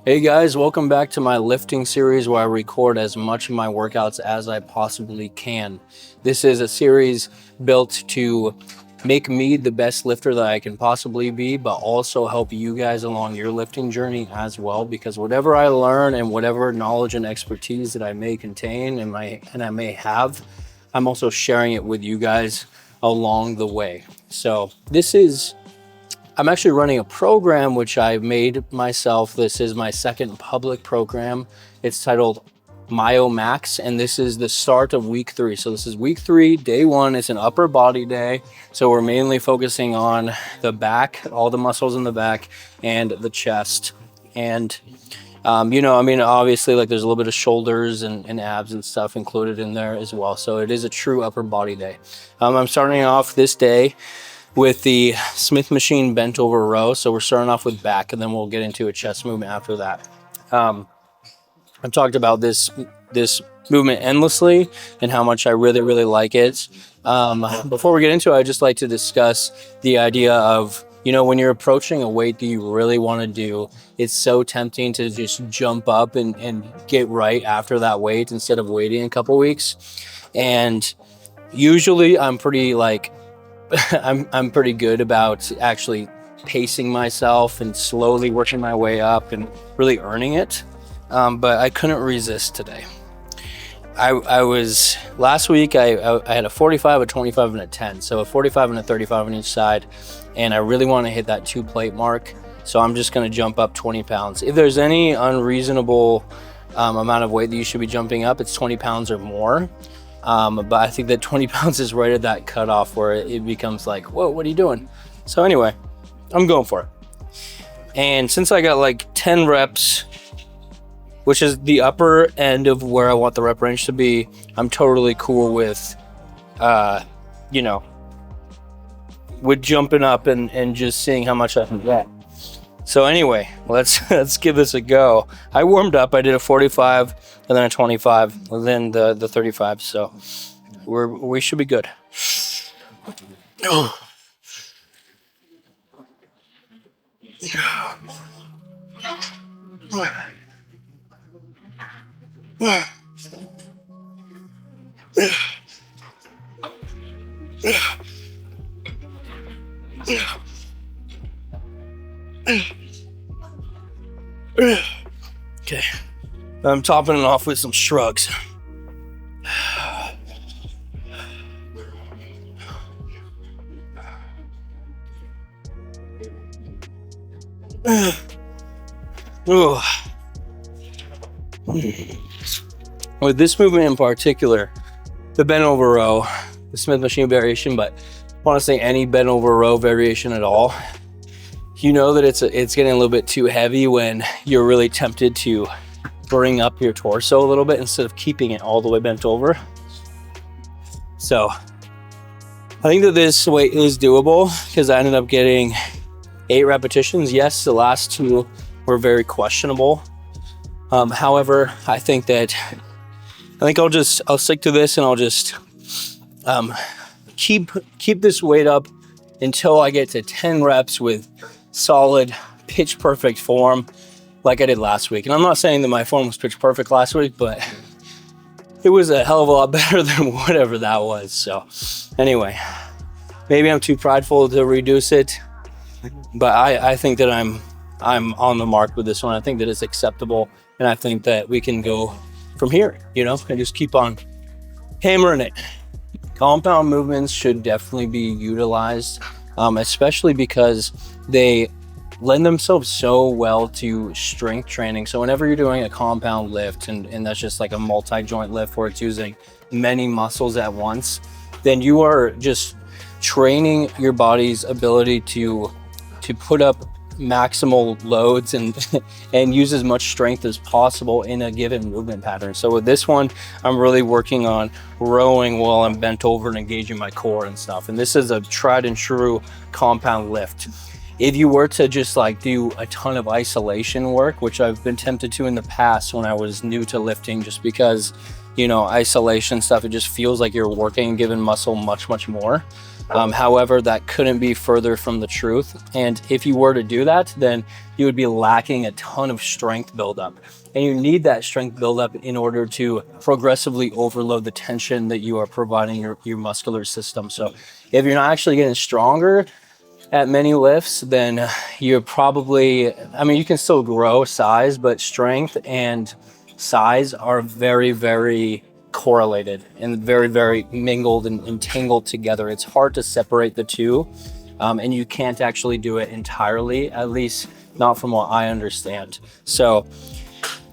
Hey guys, welcome back to my lifting series where I record as much of my workouts as I possibly can. This is a series built to make me the best lifter that I can possibly be, but also help you guys along your lifting journey as well, because whatever I learn and whatever knowledge and expertise that I may contain and I may have, I'm also sharing it with you guys along the way. So I'm actually running a program which I made myself. This is my second public program. It's titled Max, and this is the start of week 3. So this is week 3, day 1. It's an upper body day. So we're mainly focusing on the back, all the muscles in the back and the chest. And obviously, like, there's a little bit of shoulders and abs and stuff included in there as well. So it is a true upper body day. I'm starting off this day with the Smith machine bent over row. So we're starting off with back, and then we'll get into a chest movement after that. I've talked about this movement endlessly and how much I really like it. Before we get into it, I'd just like to discuss the idea of, when you're approaching a weight that you really want to do, it's so tempting to just jump up and get right after that weight instead of waiting a couple weeks. And usually I'm pretty I'm pretty good about actually pacing myself and slowly working my way up and really earning it. But I couldn't resist today. I was last week. I had a 45, a 25, and a 10. So a 45 and a 35 on each side, and I really want to hit that 2 plate mark. So I'm just going to jump up 20 pounds. If there's any unreasonable amount of weight that you should be jumping up, it's 20 pounds or more. But I think that 20 pounds is right at that cutoff where it becomes like, whoa, what are you doing? So anyway, I'm going for it. And since I got like 10 reps, which is the upper end of where I want the rep range to be, I'm totally cool with, with jumping up and just seeing how much I can get. So anyway, let's give this a go. I warmed up. I did a 45 and then a 25, and then the 35. So we should be good. Okay, I'm topping it off with some shrugs. With this movement in particular, the bent over row, the Smith machine variation, but I want to say any bent over row variation at all, that it's getting a little bit too heavy when you're really tempted to bring up your torso a little bit instead of keeping it all the way bent over. So I think that this weight is doable because I ended up getting 8 repetitions. Yes, the last 2 were very questionable. However, I think I'll stick to this, and I'll just keep this weight up until I get to 10 reps with solid pitch perfect form like I did last week. And I'm not saying that my form was pitch perfect last week, but it was a hell of a lot better than whatever that was. So anyway, maybe I'm too prideful to reduce it, but I think that I'm on the mark with this one. I think that it's acceptable, and I think that we can go from here, and just keep on hammering it. Compound movements should definitely be utilized, especially because they lend themselves so well to strength training. So whenever you're doing a compound lift, and that's just like a multi-joint lift where it's using many muscles at once, then you are just training your body's ability to put up maximal loads and use as much strength as possible in a given movement pattern. So with this one, I'm really working on rowing while I'm bent over and engaging my core and stuff. And this is a tried and true compound lift. If you were to just do a ton of isolation work, which I've been tempted to in the past when I was new to lifting, just because, isolation stuff, it just feels like you're working and giving muscle much more. However, that couldn't be further from the truth. And if you were to do that, then you would be lacking a ton of strength buildup. And you need that strength buildup in order to progressively overload the tension that you are providing your muscular system. So if you're not actually getting stronger at many lifts, then you're probably, I mean, you can still grow size, but strength and size are very, very correlated and very, very mingled and entangled together. It's hard to separate the two, and you can't actually do it entirely, at least not from what I understand. So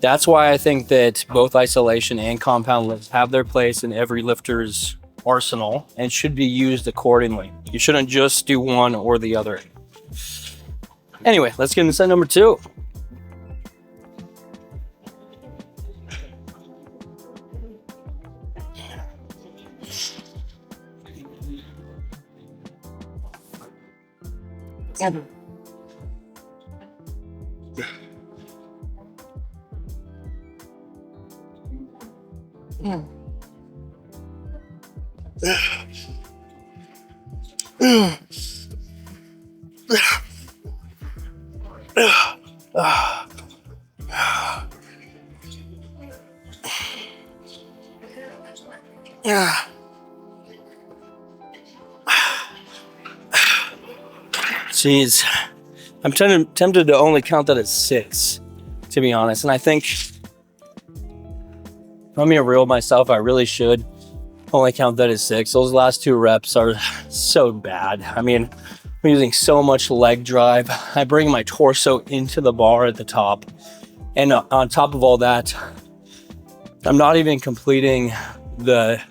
that's why I think that both isolation and compound lifts have their place in every lifter's arsenal and should be used accordingly. You shouldn't just do one or the other. Anyway, let's get into set number 2. Jeez, I'm tempted to only count that as 6, to be honest. And I think, if I'm being real with myself, I really should only count that as 6. Those last 2 reps are so bad. I mean, I'm using so much leg drive. I bring my torso into the bar at the top. And on top of all that, I'm not even completing the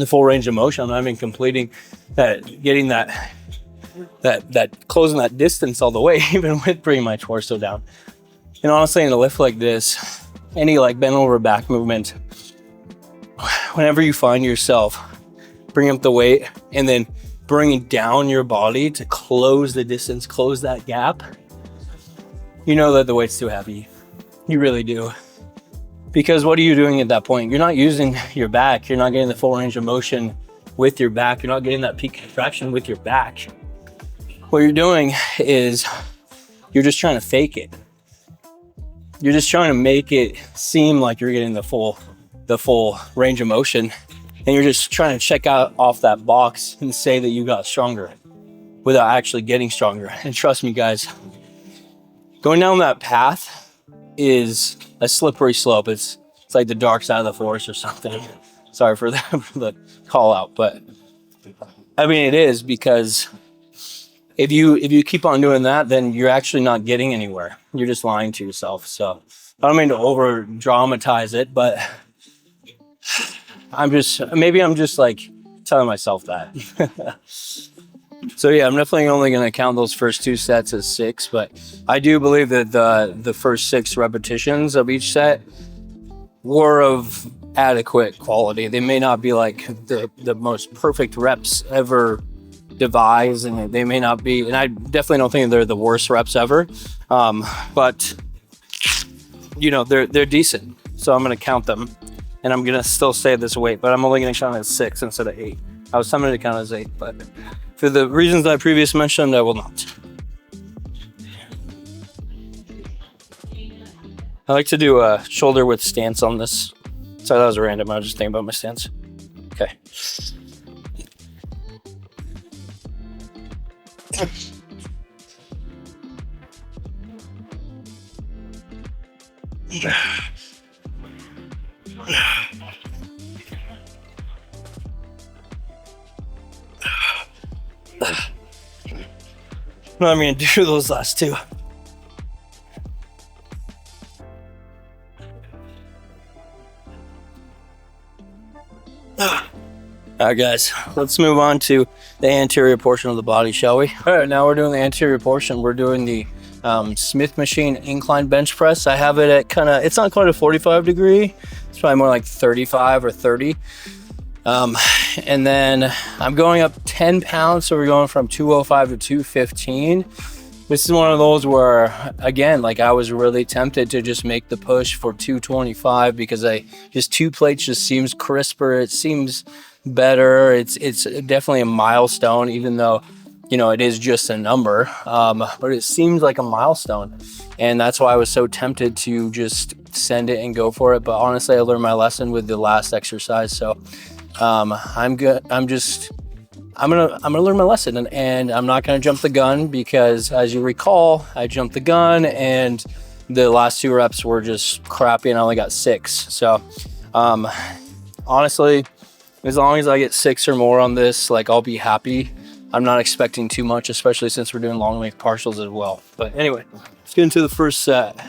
full range of motion. I'm not even completing that, getting that closing that distance all the way, even with bringing my torso down. And honestly, in a lift like this, any like bend over back movement, whenever you find yourself bringing up the weight and then bringing down your body to close the distance, close that gap, you know that the weight's too heavy. You really do. Because what are you doing at that point? You're not using your back. You're not getting the full range of motion with your back. You're not getting that peak contraction with your back. What you're doing is you're just trying to fake it. You're just trying to make it seem like you're getting the full range of motion, and you're just trying to check out off that box and say that you got stronger without actually getting stronger. And trust me, guys, going down that path is a slippery slope. It's like the dark side of the forest or something. Sorry for the call out, but I mean, it is, because if you keep on doing that, then you're actually not getting anywhere. You're just lying to yourself. So I don't mean to over dramatize it, but maybe I'm just like telling myself that. So yeah, I'm definitely only going to count those first 2 sets as 6, but I do believe that the first 6 repetitions of each set were of adequate quality. They may not be like the most perfect reps ever devised, and they may not be, and I definitely don't think they're the worst reps ever, but you know, they're decent. So I'm going to count them, and I'm going to still say this weight, but I'm only going to count it as 6 instead of 8. I was tempted to count it as 8, but for the reasons I previously mentioned, I will not. I like to do a shoulder width stance on this. Sorry, that was random. I was just thinking about my stance. Okay. No, I'm gonna do those last 2. All right, guys, let's move on to the anterior portion of the body, shall we? All right, now we're doing the anterior portion. We're doing the Smith machine incline bench press. I have it at it's not quite a 45 degree. It's probably more like 35 or 30. And then I'm going up 10 pounds. So we're going from 205 to 215. This is one of those where, again, like I was really tempted to just make the push for 225 because just 2 plates just seems crisper. It seems better. It's definitely a milestone, even though, you know, it is just a number, but it seems like a milestone. And that's why I was so tempted to just send it and go for it. But honestly, I learned my lesson with the last exercise. So I'm good. I'm gonna learn my lesson, and I'm not gonna jump the gun, because as you recall, I jumped the gun and the last 2 reps were just crappy and I only got 6. So honestly, as long as I get 6 or more on this, like, I'll be happy. I'm not expecting too much, especially since we're doing long length partials as well. But anyway, let's get into the first set.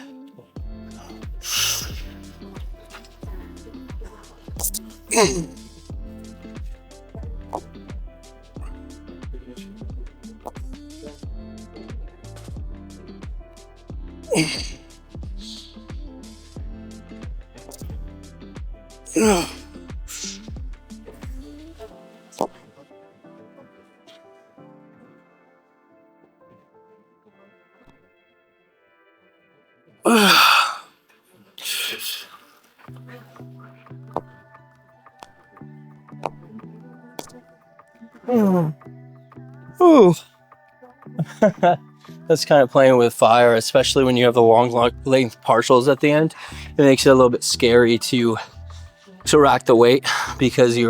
Ooh. That's kind of playing with fire, especially when you have the long length partials at the end. It makes it a little bit scary to rack the weight, because you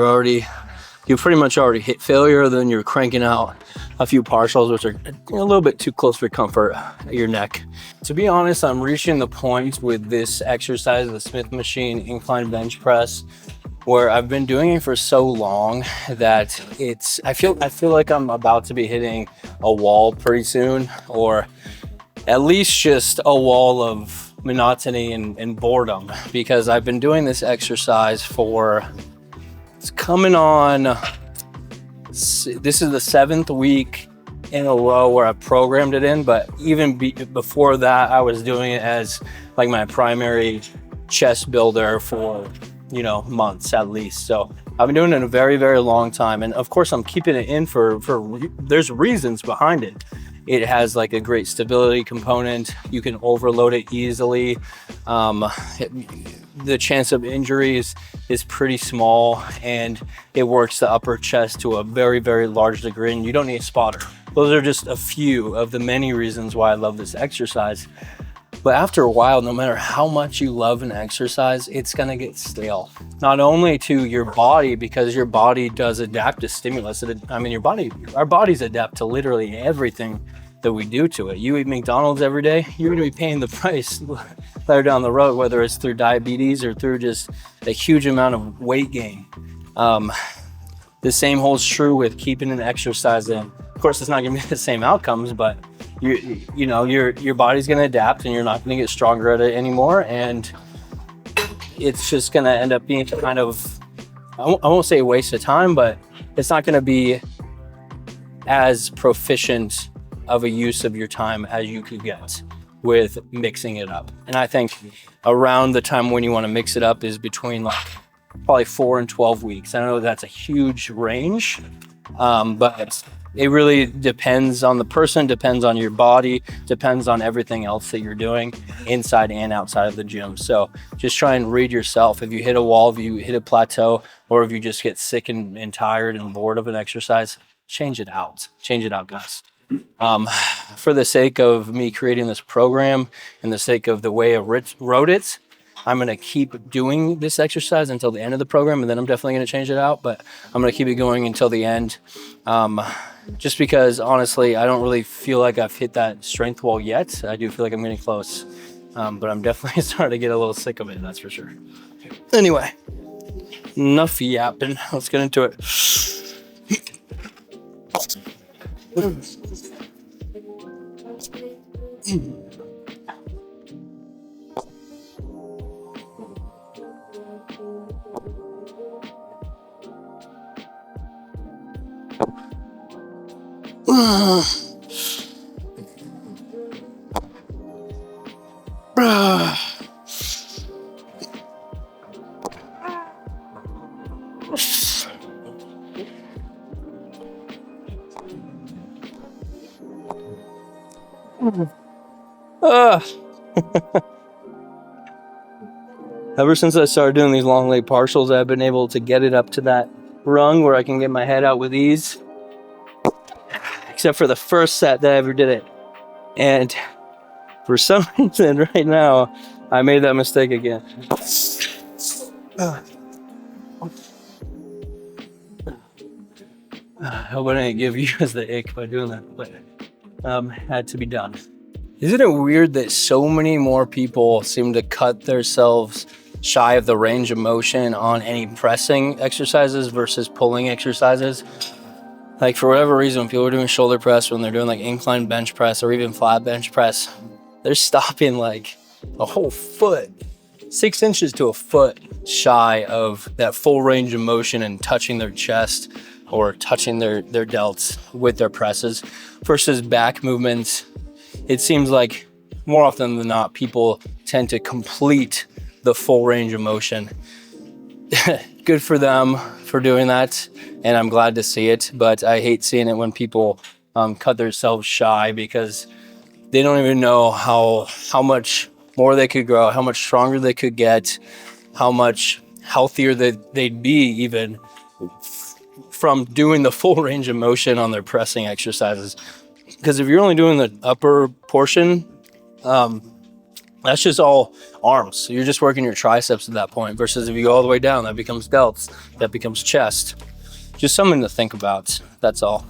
pretty much already hit failure. Then you're cranking out a few partials, which are a little bit too close for comfort at your neck. To be honest, I'm reaching the point with this exercise, the Smith machine incline bench press, where I've been doing it for so long that I feel like I'm about to be hitting a wall pretty soon, or at least just a wall of monotony and boredom, because I've been doing this exercise it's coming on, this is the 7th week in a row where I programmed it in, but even before that, I was doing it as like my primary chest builder for, you know, months at least. So I've been doing it a very, very long time. And of course I'm keeping it in for there's reasons behind it. It has like a great stability component. You can overload it easily. The chance of injuries is pretty small, and it works the upper chest to a very, very large degree, and you don't need a spotter. Those are just a few of the many reasons why I love this exercise. But after a while, no matter how much you love an exercise, it's gonna get stale. Not only to your body, because your body does adapt to stimulus. I mean, our bodies adapt to literally everything that we do to it. You eat McDonald's every day, you're gonna be paying the price later down the road, whether it's through diabetes or through just a huge amount of weight gain. The same holds true with keeping an exercise in. Of course, it's not gonna be the same outcomes, but you know, your body's gonna adapt, and you're not gonna get stronger at it anymore, and it's just gonna end up being kind of, I won't say a waste of time, but it's not gonna be as proficient of a use of your time as you could get with mixing it up. And I think around the time when you want to mix it up is between like probably 4 and 12 weeks. I know that's a huge range, but it really depends on the person, depends on your body, depends on everything else that you're doing inside and outside of the gym. So just try and read yourself. If you hit a wall, if you hit a plateau, or if you just get sick and tired and bored of an exercise, change it out. Change it out, guys. For the sake of me creating this program and the sake of the way I wrote it, I'm going to keep doing this exercise until the end of the program, and then I'm definitely going to change it out, but I'm going to keep it going until the end. Just because honestly, I don't really feel like I've hit that strength wall yet. I do feel like I'm getting close, but I'm definitely starting to get a little sick of it, that's for sure. Anyway, enough yapping. Let's get into it. Ever since I started doing these long leg partials, I've been able to get it up to that rung where I can get my head out with ease, except for the first set that I ever did it. And for some reason right now, I made that mistake again. I hope I didn't give you guys the ick by doing that, but had to be done. Isn't it weird that so many more people seem to cut themselves shy of the range of motion on any pressing exercises versus pulling exercises? Like, for whatever reason, when people are doing shoulder press, when they're doing like incline bench press or even flat bench press, they're stopping like a whole foot, 6 inches to a foot shy of that full range of motion and touching their chest or touching their delts with their presses. Versus back movements, it seems like more often than not, people tend to complete the full range of motion. Good for them for doing that, and I'm glad to see it, but I hate seeing it when people cut themselves shy because they don't even know how much more they could grow, how much stronger they could get, how much healthier they'd be even from doing the full range of motion on their pressing exercises. Because if you're only doing the upper portion, that's just all arms. So you're just working your triceps at that point, versus if you go all the way down, that becomes delts, that becomes chest. Just something to think about, that's all.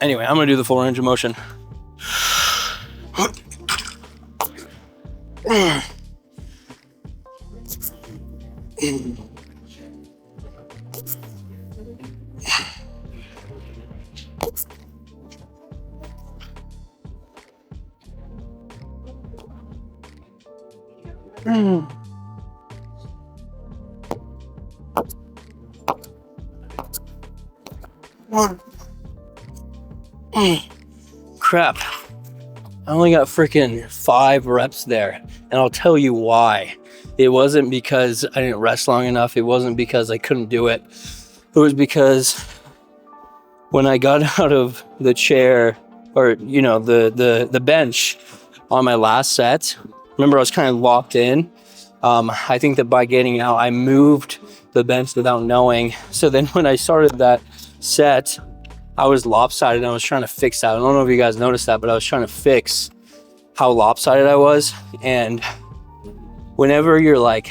Anyway, I'm gonna do the full range of motion. Crap. I only got freaking 5 reps there, and I'll tell you why. It wasn't because I didn't rest long enough. It wasn't because I couldn't do it. It was because when I got out of the chair, or the bench on my last set, remember I was kind of locked in. I think that by getting out, I moved the bench without knowing. So then when I started that set, I was lopsided and I was trying to fix that. I don't know if you guys noticed that, but I was trying to fix how lopsided I was. And whenever you're like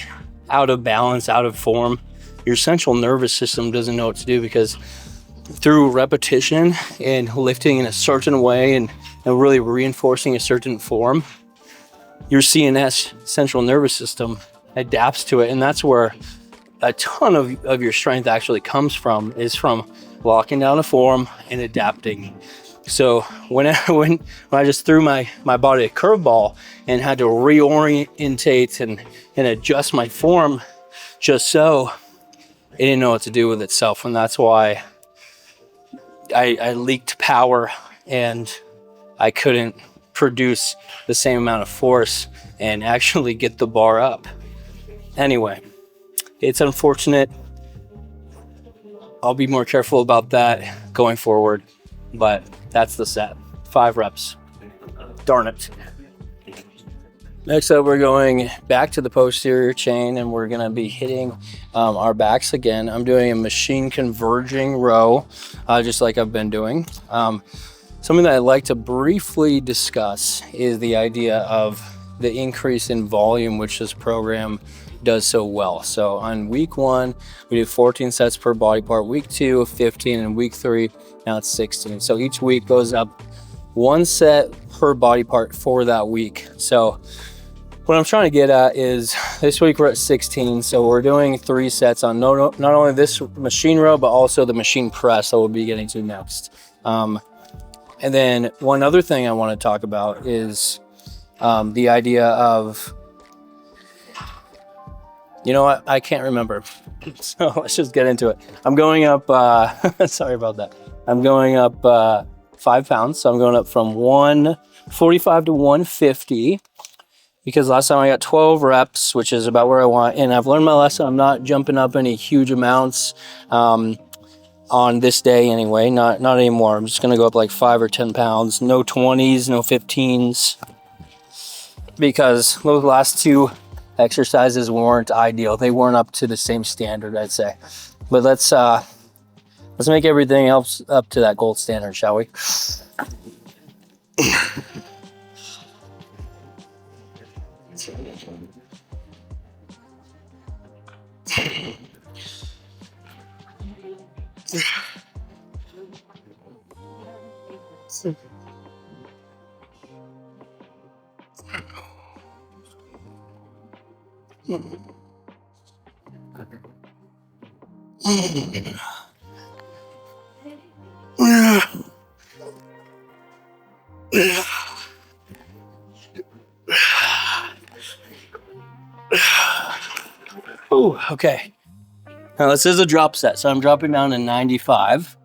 out of balance, out of form, your central nervous system doesn't know what to do, because through repetition and lifting in a certain way and really reinforcing a certain form, your CNS, central nervous system, adapts to it. And that's where a ton of your strength actually comes from, is from locking down a form and adapting. So when I just threw my body a curveball and had to reorientate and adjust my form just so, it didn't know what to do with itself. And that's why I leaked power and I couldn't produce the same amount of force and actually get the bar up. Anyway, it's unfortunate. I'll be more careful about that going forward, but that's the set. 5 reps. Darn it. Next up, we're going back to the posterior chain, and we're gonna be hitting our backs again. I'm doing a machine converging row, just like I've been doing. Something that I'd like to briefly discuss is the idea of the increase in volume, which this program does so well. So on week 1, we do 14 sets per body part. Week 2, 15, and week 3, now it's 16. So each week goes up 1 set per body part for that week. So what I'm trying to get at is, this week we're at 16, so we're doing 3 sets on not only this machine row, but also the machine press that we'll be getting to next. And then one other thing I want to talk about is the idea of, you know what, I can't remember. So let's just get into it. I'm going up, sorry about that. I'm going up 5 pounds. So I'm going up from 145 to 150, because last time I got 12 reps, which is about where I want. And I've learned my lesson. I'm not jumping up any huge amounts on this day anyway, not anymore. I'm just gonna go up like 5 or 10 pounds, no 20s, no 15s, because those last 2 exercises weren't ideal. They weren't up to the same standard, I'd say. But let's make everything else up to that gold standard, shall we? Ooh, okay. Now this is a drop set, so I'm dropping down to 95.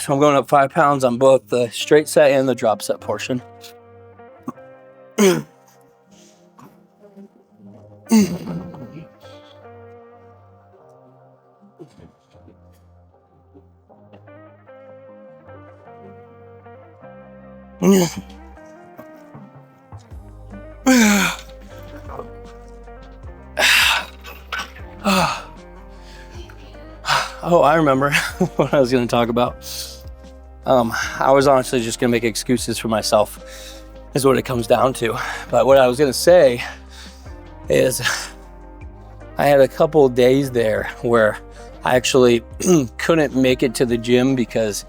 So I'm going up 5 pounds on both the straight set and the drop set portion. Oh, I remember what I was going to talk about. I was honestly just going to make excuses for myself, is what it comes down to. But what I was going to say is I had a couple of days there where I actually couldn't make it to the gym because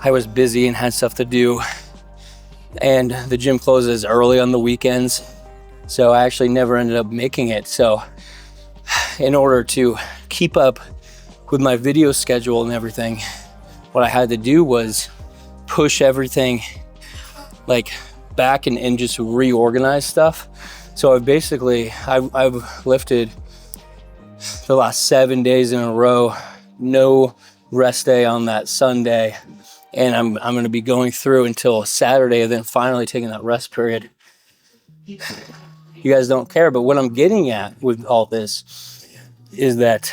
I was busy and had stuff to do. And the gym closes early on the weekends. So I actually never ended up making it. So in order to keep up with my video schedule and everything, what I had to do was push everything like back and just reorganize stuff. So I've lifted the last 7 days in a row, no rest day on that Sunday. And I'm going to be going through until Saturday and then finally taking that rest period. You guys don't care, but what I'm getting at with all this is that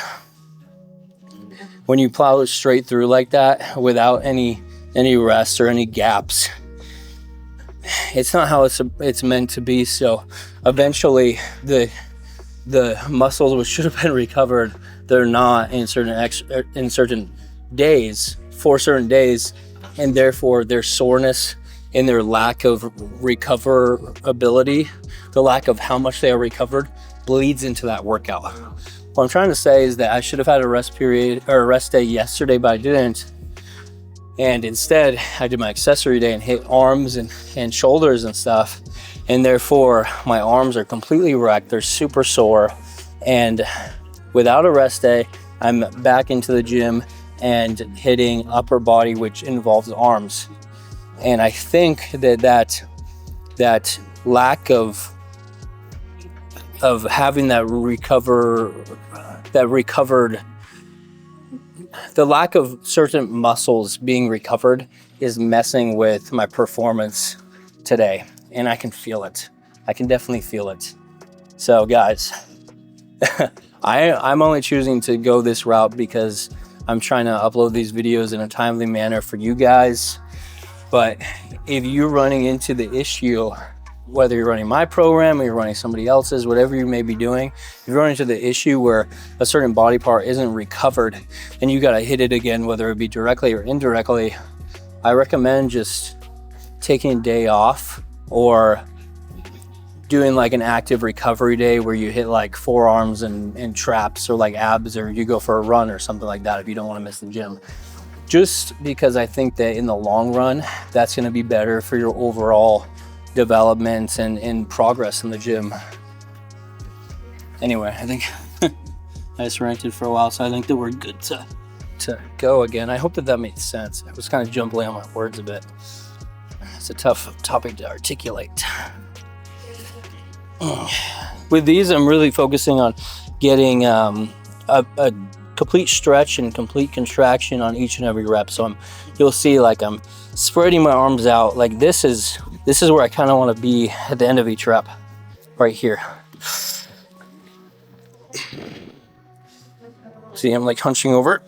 when you plow straight through like that without any rest or any gaps, it's not how it's meant to be. So eventually the muscles which should have been recovered, they're not in certain days, for certain days, and therefore their soreness and their lack of recoverability, the lack of how much they are recovered, bleeds into that workout. What I'm trying to say is that I should have had a rest period or a rest day yesterday, but I didn't. And instead, I did my accessory day and hit arms and shoulders and stuff. And therefore, my arms are completely wrecked. They're super sore. And without a rest day, I'm back into the gym and hitting upper body, which involves arms. And I think that lack of having the lack of certain muscles being recovered is messing with my performance today. And I can feel it. I can definitely feel it. So guys, I'm only choosing to go this route because I'm trying to upload these videos in a timely manner for you guys. But if you're running into the issue, whether you're running my program or you're running somebody else's, whatever you may be doing, if you run into the issue where a certain body part isn't recovered and you got to hit it again, whether it be directly or indirectly, I recommend just taking a day off or doing like an active recovery day where you hit like forearms and traps or like abs, or you go for a run or something like that if you don't want to miss the gym. Just because I think that in the long run, that's going to be better for your overall development and progress in the gym. Anyway, I think I just ranted for a while, so I think that we're good to go again. I hope that made sense. I was kind of jumbling on my words a bit. It's a tough topic to articulate. With these, I'm really focusing on getting a complete stretch and complete contraction on each and every rep. So you'll see like I'm spreading my arms out. Like this is where I kind of want to be at the end of each rep, right here. See, I'm like hunching over.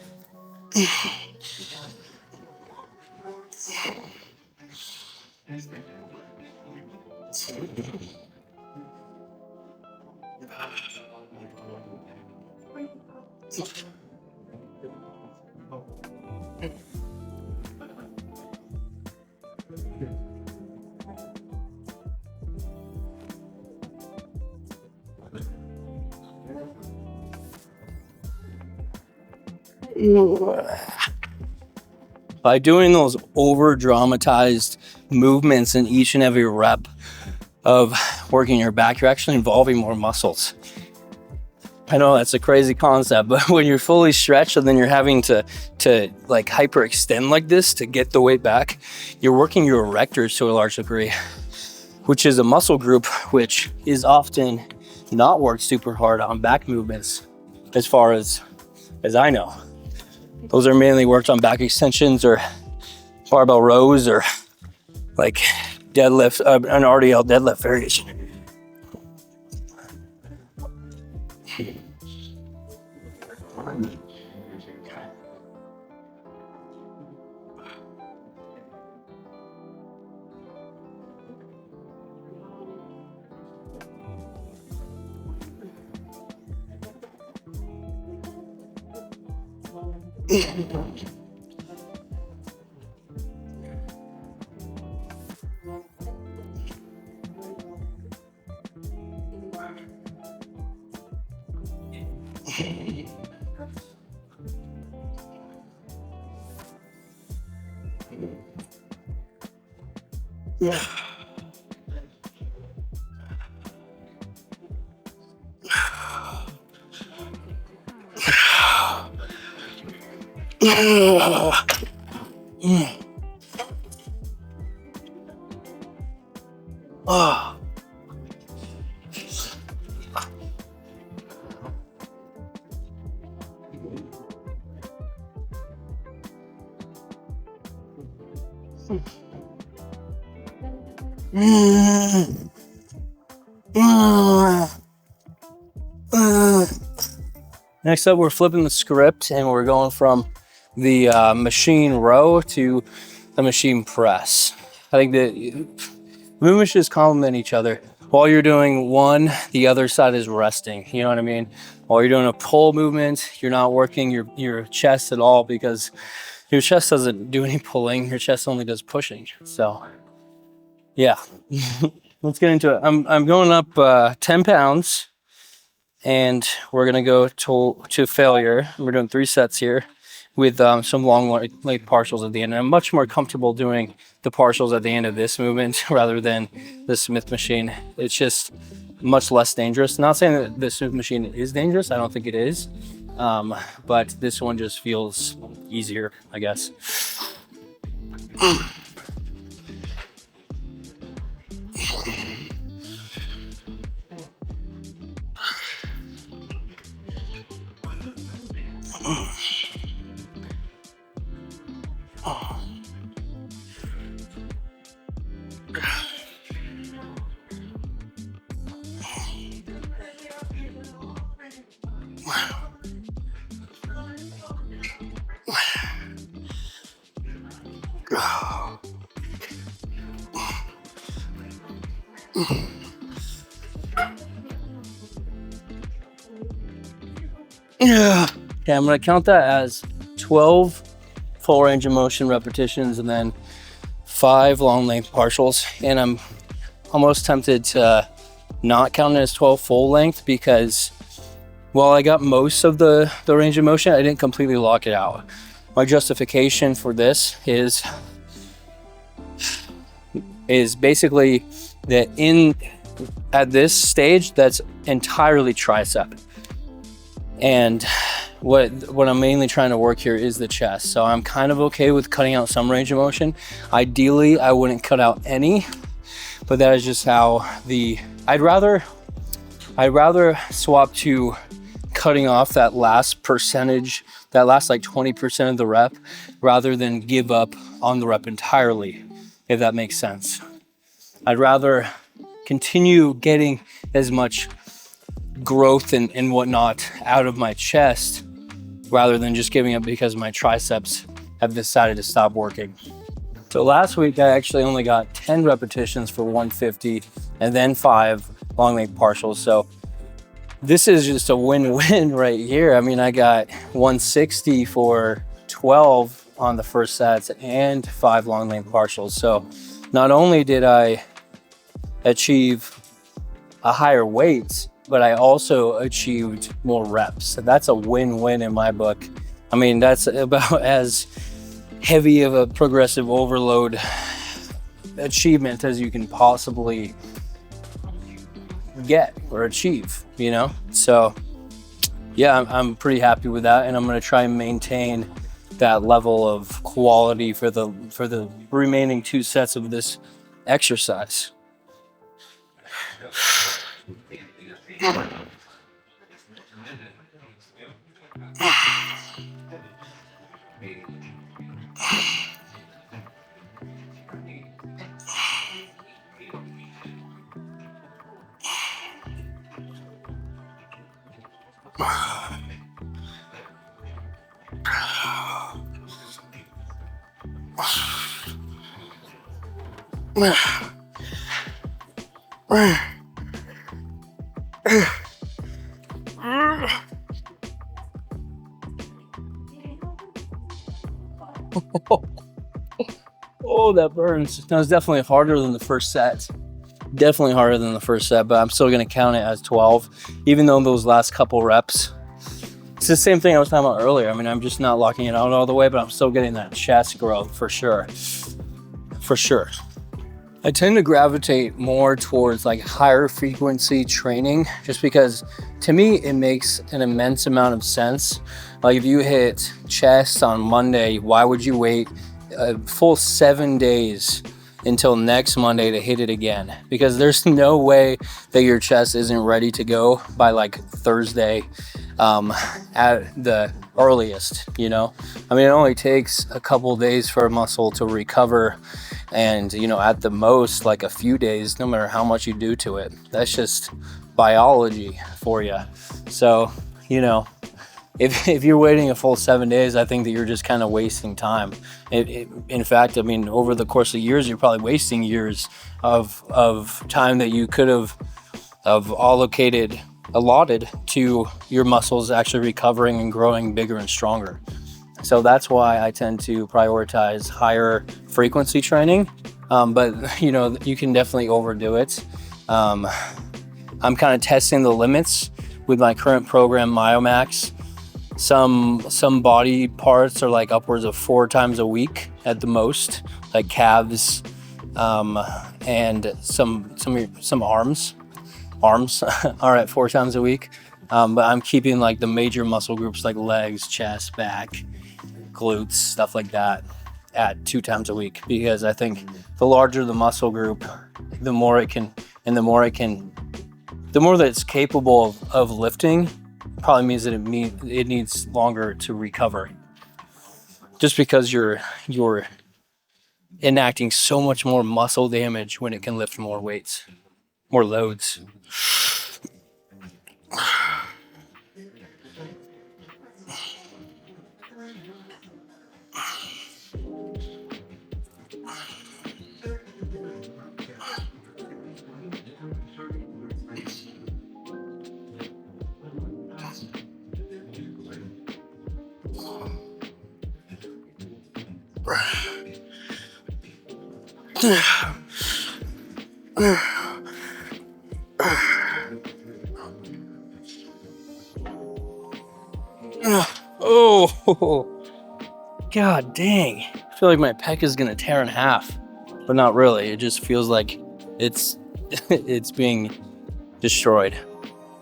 By doing those over dramatized movements in each and every rep of working your back, you're actually involving more muscles. I know that's a crazy concept, but when you're fully stretched and then you're having to like hyperextend like this to get the weight back, you're working your erectors to a large degree, which is a muscle group which is often not worked super hard on back movements as far as I know. Those are mainly worked on back extensions or barbell rows or like deadlift, an RDL deadlift variation. Yeah. Next up, we're flipping the script and we're going from the machine row to the machine press. I think that movements just complement each other. While you're doing one, the other side is resting. You know what I mean? While you're doing a pull movement, you're not working your chest at all because your chest doesn't do any pulling. Your chest only does pushing. So yeah, let's get into it. I'm going up 10 pounds and we're gonna go to failure. We're doing 3 sets here with some long leg partials at the end. And I'm much more comfortable doing the partials at the end of this movement rather than the Smith machine. It's just much less dangerous. Not saying that the Smith machine is dangerous. I don't think it is. But this one just feels easier, I guess. Yeah. Okay, I'm gonna count that as 12 full range of motion repetitions and then 5 long length partials. And I'm almost tempted to not count it as 12 full length because while I got most of the range of motion, I didn't completely lock it out. My justification for this is basically that at this stage, that's entirely tricep. And what I'm mainly trying to work here is the chest. So I'm kind of okay with cutting out some range of motion. Ideally, I wouldn't cut out any, but that is just how I'd rather swap to cutting off that last percentage, that last like 20% of the rep, rather than give up on the rep entirely, if that makes sense. I'd rather continue getting as much growth and whatnot out of my chest rather than just giving up because my triceps have decided to stop working. So last week I actually only got 10 repetitions for 150 and then 5 long leg partials. So This is just a win-win right here. I mean, I got 160 for 12 on the first sets and 5 long length partials. So not only did I achieve a higher weight, but I also achieved more reps. So that's a win-win in my book. I mean, that's about as heavy of a progressive overload achievement as you can possibly get or achieve, you know? So yeah, I'm pretty happy with that, and I'm going to try and maintain that level of quality for the remaining 2 sets of this exercise. Oh, that burns. That was definitely harder than the first set. Definitely harder than the first set, but I'm still going to count it as 12, even though those last couple reps, it's the same thing I was talking about earlier. I mean, I'm just not locking it out all the way, but I'm still getting that chest growth for sure. For sure. I tend to gravitate more towards like higher frequency training, just because to me it makes an immense amount of sense. Like if you hit chest on Monday, why would you wait a full 7 days until next Monday to hit it again? Because there's no way that your chest isn't ready to go by like Thursday at the earliest, you know? I mean, it only takes a couple days for a muscle to recover, and you know, at the most like a few days, no matter how much you do to it. That's just biology for you. So, you know, if you're waiting a full 7 days, I think that you're just kind of wasting time. In fact, I mean, over the course of years, you're probably wasting years of time that you could have allotted to your muscles actually recovering and growing bigger and stronger. So that's why I tend to prioritize higher frequency training. But you know, you can definitely overdo it. I'm kind of testing the limits with my current program, Myomax. Some body parts are like upwards of 4 times a week at the most, like calves, and some arms are at 4 times a week. But I'm keeping like the major muscle groups like legs, chest, back, glutes, stuff like that at 2 times a week, because I think the larger the muscle group, the more that it's capable of lifting, probably means that it needs longer to recover, just because you're enacting so much more muscle damage when it can lift more weights, more loads. Oh, God dang. I feel like my pec is gonna tear in half, but not really. It just feels like it's it's being destroyed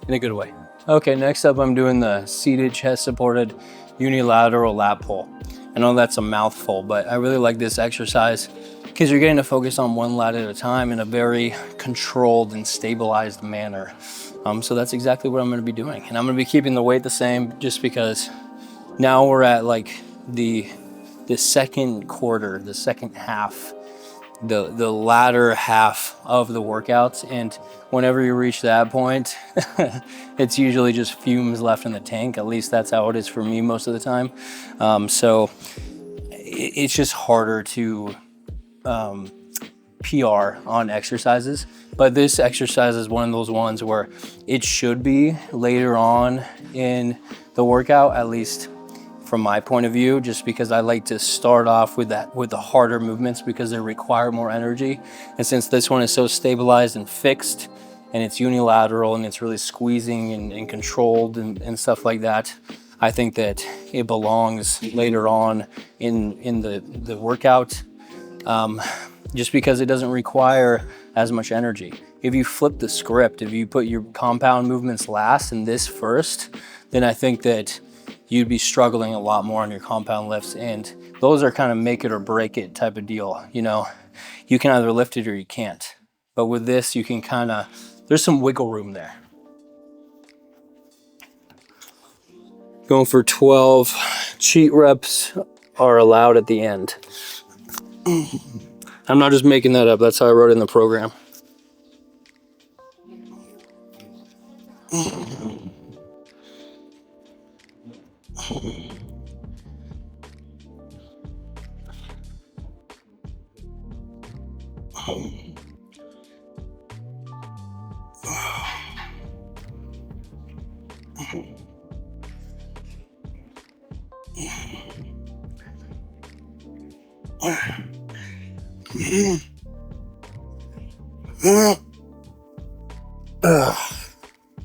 in a good way. Okay, next up I'm doing the seated chest supported unilateral lat pull. I know that's a mouthful, but I really like this exercise because you're getting to focus on one lat at a time in a very controlled and stabilized manner. So that's exactly what I'm going to be doing. And I'm going to be keeping the weight the same, just because now we're at like the second quarter, the second half, the latter half of the workouts. And whenever you reach that point, it's usually just fumes left in the tank. At least that's how it is for me most of the time. So it's just harder to PR on exercises, but this exercise is one of those ones where it should be later on in the workout, at least from my point of view, just because I like to start off with the harder movements because they require more energy. And since this one is so stabilized and fixed, and it's unilateral and it's really squeezing and controlled and stuff like that, I think that it belongs later on in the workout, just because it doesn't require as much energy. If you flip the script, if you put your compound movements last and this first, then I think that you'd be struggling a lot more on your compound lifts, and those are kind of make it or break it type of deal. You know, you can either lift it or you can't. But with this, you can kind of, there's some wiggle room there. Going for 12. Cheat reps are allowed at the end. I'm not just making that up. That's how I wrote it in the program.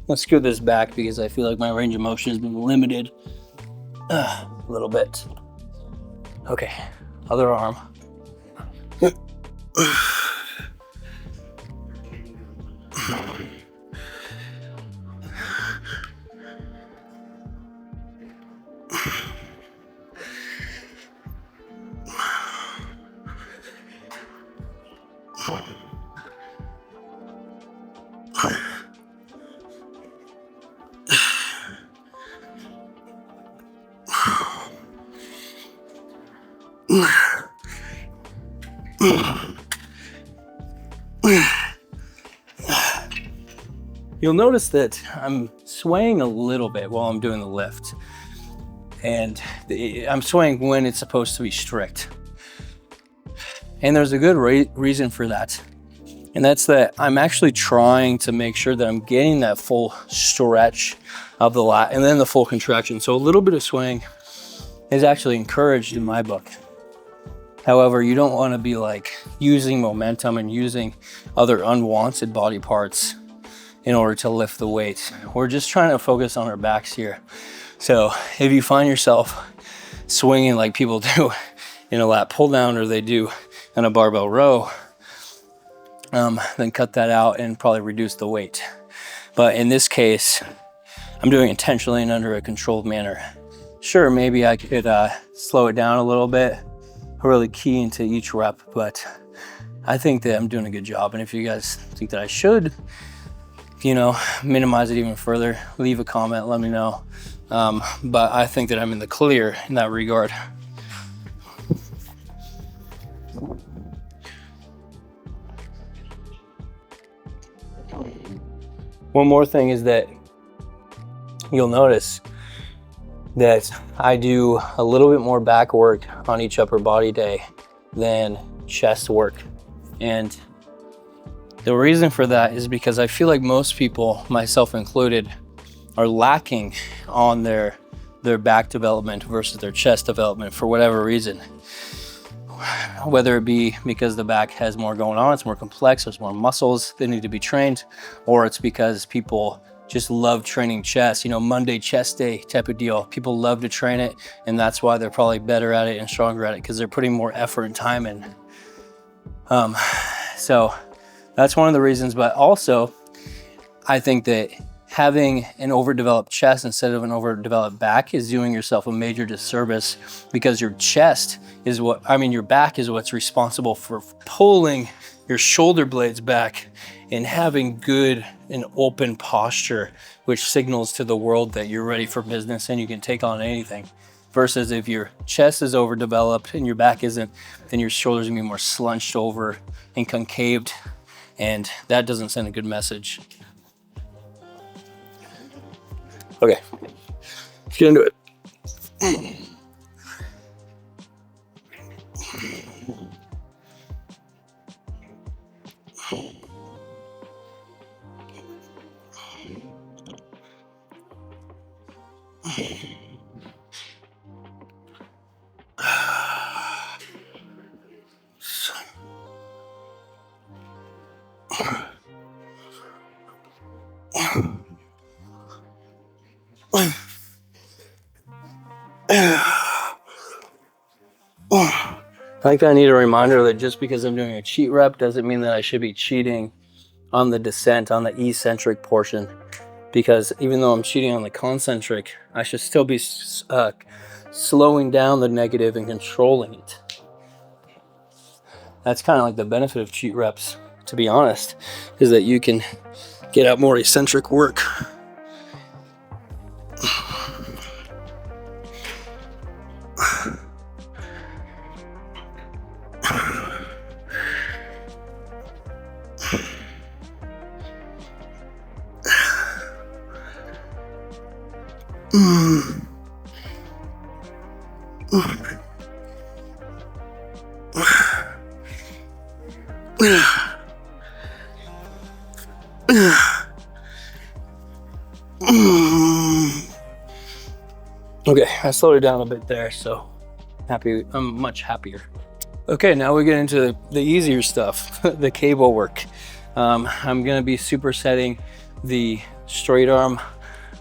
Let's scoot this back because I feel like my range of motion has been limited a little bit. Okay, other arm. You'll notice that I'm swaying a little bit while I'm doing the lift, and I'm swaying when it's supposed to be strict. And there's a good reason for that. And that's that I'm actually trying to make sure that I'm getting that full stretch of the lat and then the full contraction. So a little bit of swaying is actually encouraged in my book. However, you don't want to be like using momentum and using other unwanted body parts in order to lift the weight. We're just trying to focus on our backs here. So if you find yourself swinging like people do in a lat pull down or they do in a barbell row, then cut that out and probably reduce the weight. But in this case, I'm doing it intentionally and under a controlled manner. Sure, maybe I could slow it down a little bit, really key into each rep, but I think that I'm doing a good job. And if you guys think that I should, you know, minimize it even further, leave a comment, let me know. But I think that I'm in the clear in that regard. One more thing is that you'll notice that I do a little bit more back work on each upper body day than chest work. And the reason for that is because I feel like most people, myself included, are lacking on their back development versus their chest development for whatever reason. Whether it be because the back has more going on, it's more complex, there's more muscles that need to be trained, or it's because people just love training chest, you know, Monday chest day type of deal. People love to train it, and that's why they're probably better at it and stronger at it, because they're putting more effort and time in. So that's one of the reasons, but also I think that having an overdeveloped chest instead of an overdeveloped back is doing yourself a major disservice, because your chest is your back is what's responsible for pulling your shoulder blades back and having good and open posture, which signals to the world that you're ready for business and you can take on anything. Versus if your chest is overdeveloped and your back isn't, then your shoulders are gonna be more slunched over and concaved, and that doesn't send a good message. Okay, let's get into it. I think I need a reminder that just because I'm doing a cheat rep doesn't mean that I should be cheating on the descent, on the eccentric portion, because even though I'm cheating on the concentric, I should still be slowing down the negative and controlling it. That's kind of like the benefit of cheat reps, to be honest, is that you can get out more eccentric work. Okay, I slowed it down a bit there, so I'm much happier. Okay, now we get into the easier stuff, the cable work. I'm gonna be supersetting the straight arm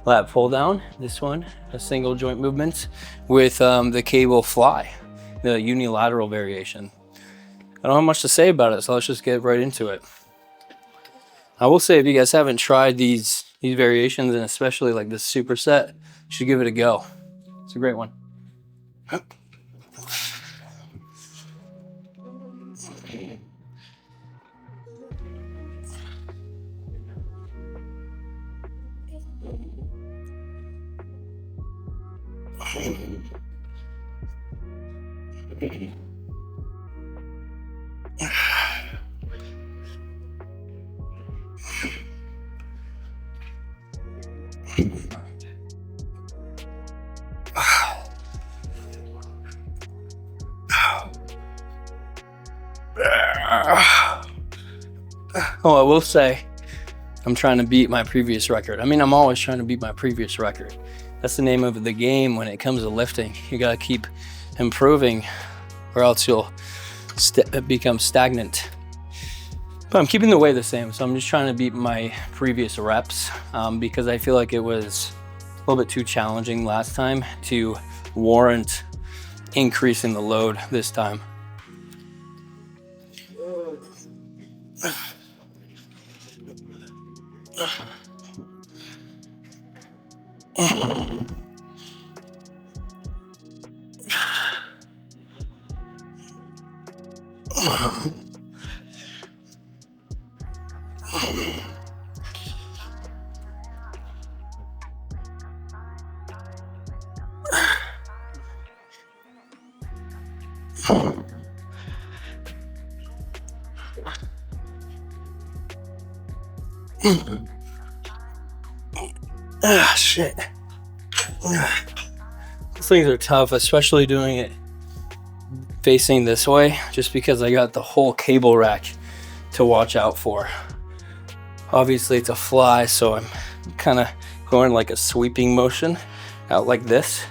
lat pull down, this one, a single joint movement, with the cable fly, the unilateral variation. I don't have much to say about it, so let's just get right into it. I will say, if you guys haven't tried these variations, and especially like this superset, you should give it a go. It's a great one. Oh, I will say, I'm trying to beat my previous record. I mean, I'm always trying to beat my previous record. That's the name of the game when it comes to lifting. You gotta keep improving, or else you'll become stagnant. But I'm keeping the weight the same, so I'm just trying to beat my previous reps because I feel like it was a little bit too challenging last time to warrant increasing the load this time. Shit. These things are tough, especially doing it facing this way, just because I got the whole cable rack to watch out for. Obviously it's a fly, so I'm kind of going like a sweeping motion out like this.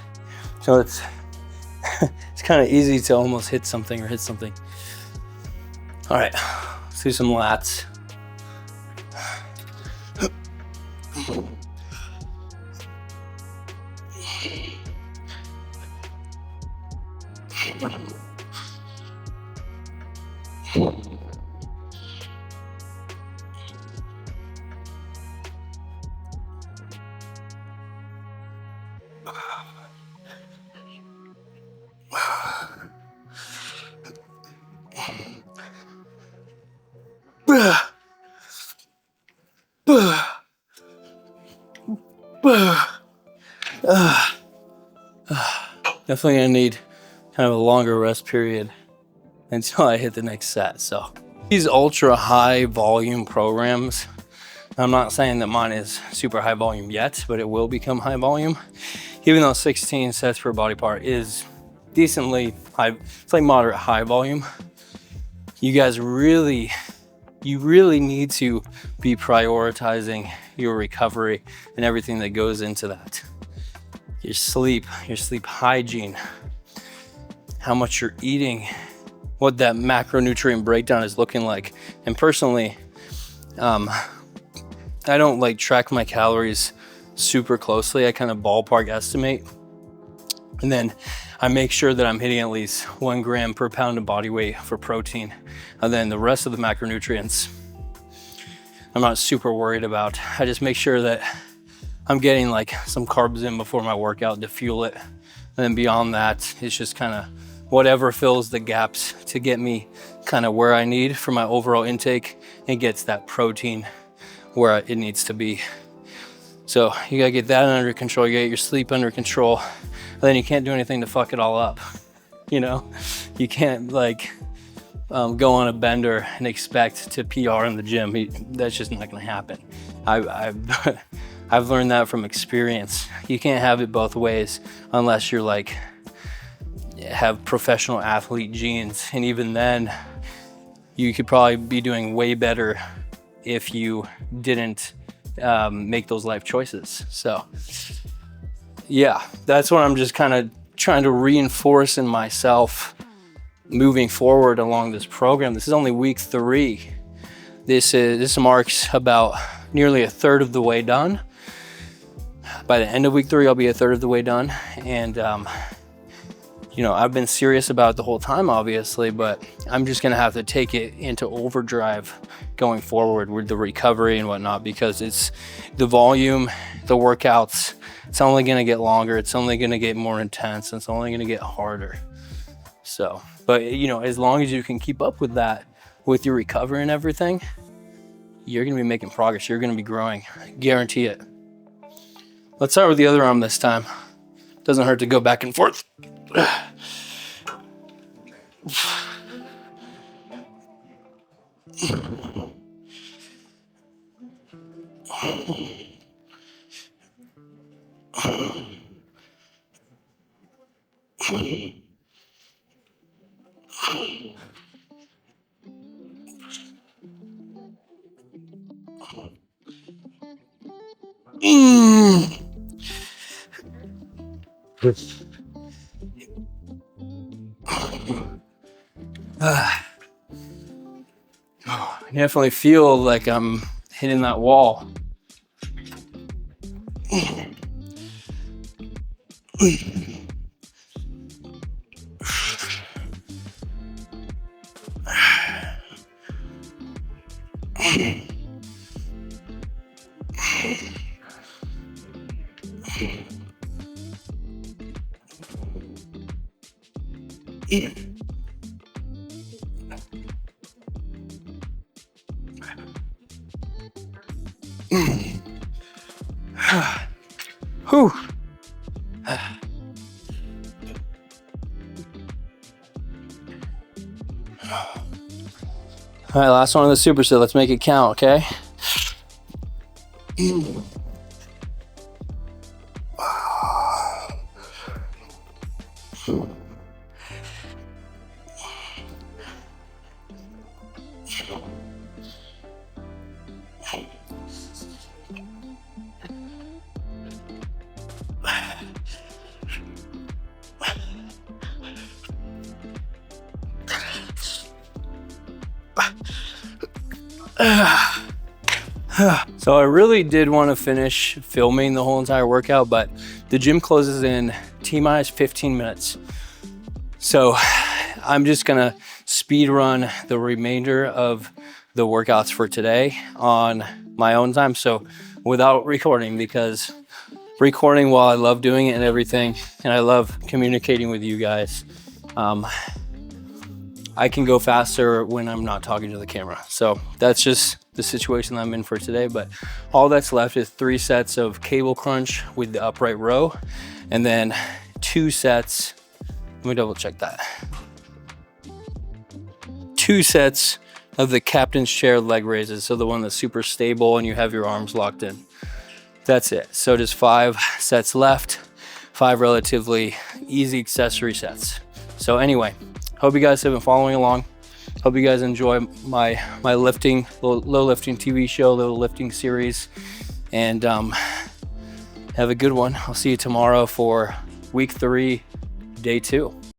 So it's kind of easy to almost hit something. All right, let's do some lats. Definitely gonna need kind of a longer rest period until I hit the next set. So these ultra high volume programs, I'm not saying that mine is super high volume yet, but it will become high volume. Even though 16 sets per body part is decently high, it's like moderate high volume. You guys really you really need to be prioritizing your recovery and everything that goes into that. Your sleep hygiene, how much you're eating, what that macronutrient breakdown is looking like. And personally, I don't like track my calories super closely. I kind of ballpark estimate. And then I make sure that I'm hitting at least 1 gram per pound of body weight for protein. And then the rest of the macronutrients, I'm not super worried about. I just make sure that I'm getting like some carbs in before my workout to fuel it. And then beyond that, it's just kind of whatever fills the gaps to get me kind of where I need for my overall intake and gets that protein where it needs to be. So you gotta get that under control, you get your sleep under control, and then you can't do anything to fuck it all up. You know, you can't like go on a bender and expect to PR in the gym. That's just not gonna happen. I've learned that from experience. You can't have it both ways unless you're like, have professional athlete genes. And even then, you could probably be doing way better if you didn't make those life choices. So yeah, that's what I'm just kind of trying to reinforce in myself moving forward along this program. This is only week 3. This marks about nearly a third of the way done. By the end of week 3, I'll be a third of the way done. And you know, I've been serious about it the whole time, obviously, but I'm just gonna have to take it into overdrive going forward with the recovery and whatnot, because it's the volume, the workouts, it's only gonna get longer, it's only gonna get more intense, it's only gonna get harder. So, but you know, as long as you can keep up with that, with your recovery and everything, you're gonna be making progress, you're gonna be growing, I guarantee it. Let's start with the other arm this time. Doesn't hurt to go back and forth. I definitely feel like I'm hitting that wall. Whew. All right, last one of the superset. Let's make it count, okay? So I really did want to finish filming the whole entire workout, but the gym closes in T-minus 15 minutes. So I'm just gonna speed run the remainder of the workouts for today on my own time. So without recording, because recording, while I love doing it and everything, and I love communicating with you guys, I can go faster when I'm not talking to the camera. So that's just the situation that I'm in for today. But all that's left is 3 sets of cable crunch with the upright row, and then 2 sets, let me double check that. 2 sets of the captain's chair leg raises. So the one that's super stable and you have your arms locked in. That's it. So just 5 sets left, 5 relatively easy accessory sets. So anyway, hope you guys have been following along. Hope you guys enjoy my lifting, low lifting TV show, little lifting series, and have a good one. I'll see you tomorrow for week 3, day 2.